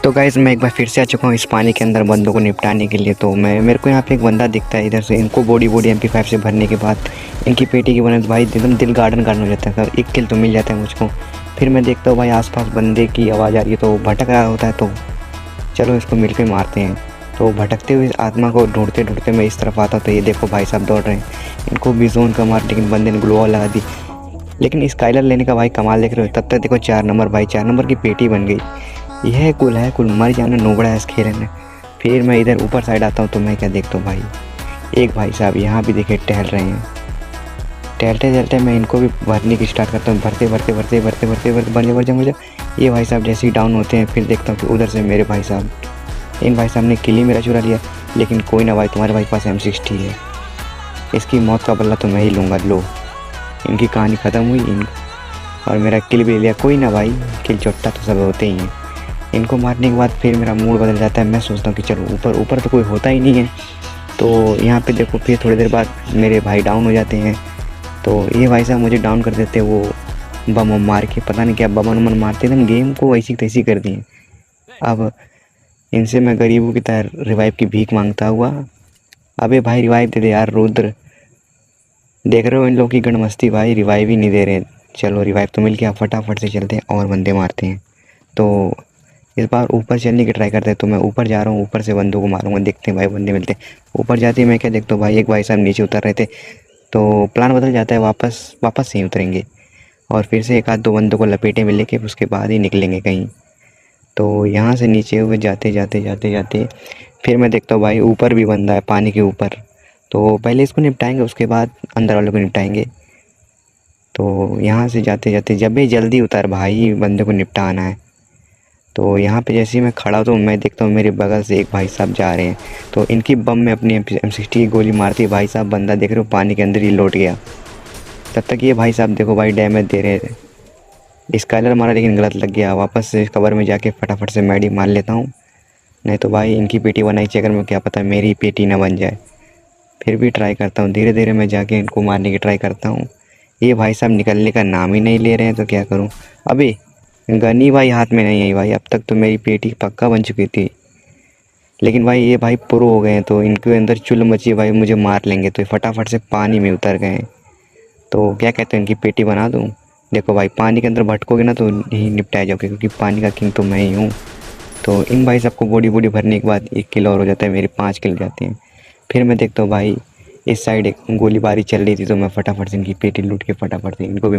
तो गाइस मैं एक बार फिर से आ चुका हूँ इस पानी के अंदर बंदों को निपटाने के लिए। तो मेरे को यहाँ पे एक बंदा दिखता है इधर से। इनको बॉडी MP5 से भरने के बाद इनकी पेटी की बने तो भाई एकदम दिल गार्डन गार्डन हो जाता है। सर एक किल तो मिल जाता है मुझको। फिर मैं देखता हूँ भाई आसपास बंदे की आवाज़ आ रही है तो भटक रहा होता है, तो चलो इसको मिल के मारते हैं। तो भटकते हुए आत्मा को ढूंढते ढूंढते मैं इस तरफ आता, तो ये देखो भाई साहब दौड़ रहे हैं। इनको भी जोन का मार, लेकिन बंदे ने ग्लो वॉल लगा दी। लेकिन स्काइलर लेने का भाई कमाल देख रहे हो। तब तक देखो 4 नंबर भाई 4 नंबर की पेटी बन गई। यह कुल है, कुल मर जाना नोबड़ा है इस खेल में। फिर मैं इधर ऊपर साइड आता हूँ तो मैं क्या देखता हूँ भाई, एक भाई साहब यहाँ भी देखे टहल रहे हैं। टहलते टहलते मैं इनको भी भरने की स्टार्ट करता हूँ। भरते भरते भरते भरते भरते भरते भर जा मुझे। ये भाई साहब जैसे ही डाउन होते हैं, फिर देखता हूँ कि उधर से मेरे भाई साहब, इन भाई साहब ने किल ही मेरा चुरा लिया। लेकिन कोई ना भाई, तुम्हारे भाई पास M60 है, इसकी मौत का बदला तो मैं ही लूँगा। लो, इनकी कहानी ख़त्म हुई और मेरा किल भी लिया। कोई ना भाई, किल चोट्टा तो सब होते ही हैं। इनको मारने के बाद फिर मेरा मूड बदल जाता है। मैं सोचता हूँ कि चलो ऊपर ऊपर तो कोई होता ही नहीं है। तो यहाँ पे देखो फिर थोड़ी देर बाद मेरे भाई डाउन हो जाते हैं। तो ये भाई साहब मुझे डाउन कर देते, वो बम मार के, पता नहीं क्या बम मारते थे, गेम को ऐसी तैसी कर दिए। अब इनसे मैं गरीबों की तरह रिवाइव की भीख मांगता हुआ, अबे भाई रिवाइव दे दे यार रुद्र। देख रहे हो इन लोगों की गणमस्ती, भाई रिवाइव ही नहीं दे रहे। चलो रिवाइव तो मिल गया, फटाफट से चलते हैं और बंदे मारते हैं। तो इस बार ऊपर चलने की ट्राई करते हैं। तो मैं ऊपर जा रहा हूँ, ऊपर से बंदों को मारूंगा, देखते हैं भाई बंदे मिलते हैं। ऊपर जाते ही मैं क्या देखता हूँ भाई, एक भाई साहब नीचे उतर रहे थे। तो प्लान बदल जाता है, वापस से ही उतरेंगे और फिर से एक आध दो बंदों को लपेटे में लेके उसके बाद ही निकलेंगे कहीं। तो यहाँ से नीचे हुए जाते जाते जाते जाते फिर मैं देखता हूँ भाई ऊपर भी बंदा है पानी के ऊपर। तो पहले इसको निपटाएंगे, उसके बाद अंदर वालों को निपटाएंगे। तो यहाँ से जाते जाते जब भी जल्दी उतर भाई, बंदे को निपटाना है। तो यहाँ पे जैसे ही मैं खड़ा तो मैं देखता हूँ मेरे बगल से एक भाई साहब जा रहे हैं। तो इनकी बम में अपनी M60 की गोली मारती, भाई साहब बंदा देख रहे हो पानी के अंदर ही लौट गया। तब तक ये भाई साहब देखो भाई डैमेज दे रहे थे। स्काइलर मारा लेकिन गलत लग गया। वापस से कवर में जाके फटाफट से मैडी मार लेता हूँ, नहीं तो भाई इनकी पेटी बनाई चक्कर में क्या पता मेरी पेटी ना बन जाए। फिर भी ट्राई करता हूँ, धीरे धीरे मैं जाके इनको मारने की ट्राई करता हूँ। ये भाई साहब निकलने का नाम ही नहीं ले रहे हैं, तो क्या करूँ। अबे गनी भाई हाथ में नहीं आई भाई, अब तक तो मेरी पेटी पक्का बन चुकी थी। लेकिन भाई ये भाई प्रो हो गए हैं, तो इनके अंदर चुल मची भाई, मुझे मार लेंगे। तो फटाफट से पानी में उतर गए। तो क्या कहते हैं, इनकी पेटी बना दूँ। देखो भाई पानी के अंदर भटकोगे ना तो यही निपटाए जाओगे, क्योंकि पानी का किंग तो मैं ही हूँ। तो इन भाई सबको बॉडी भरने के बाद 1 किल और हो जाता है, मेरे 5 किल जाते हैं। फिर मैं देखता हूँ भाई इस साइड एक गोलीबारी चल रही थी, तो मैं फटाफट से इनकी पेटी लूट के फटाफट से इनको भी